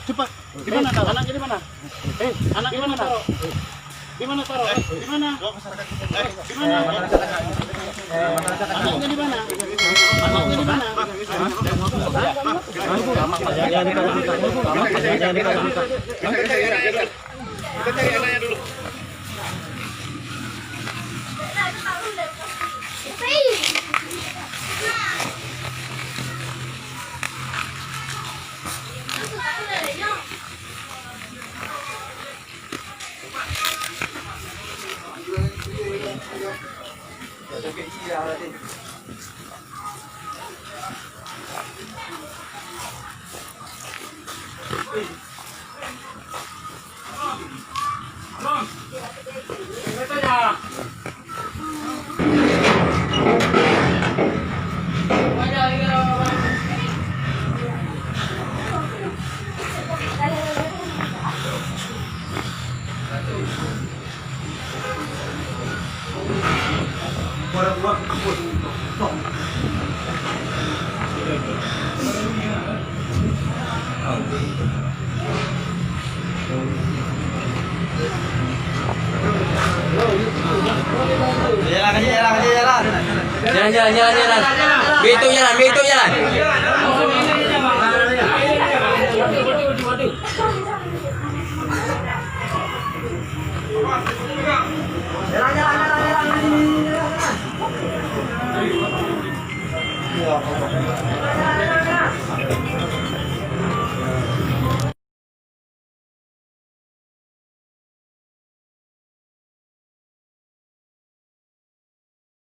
Cepat. Gimana taruh? Anaknya di mana? Anak gimana taruh? Gimana taruh? Gimana? Gimana? Anaknya di mana? Anaknya di mana? Kita cari anaknya dulu. Jalan. Begitu jalan. Jalan.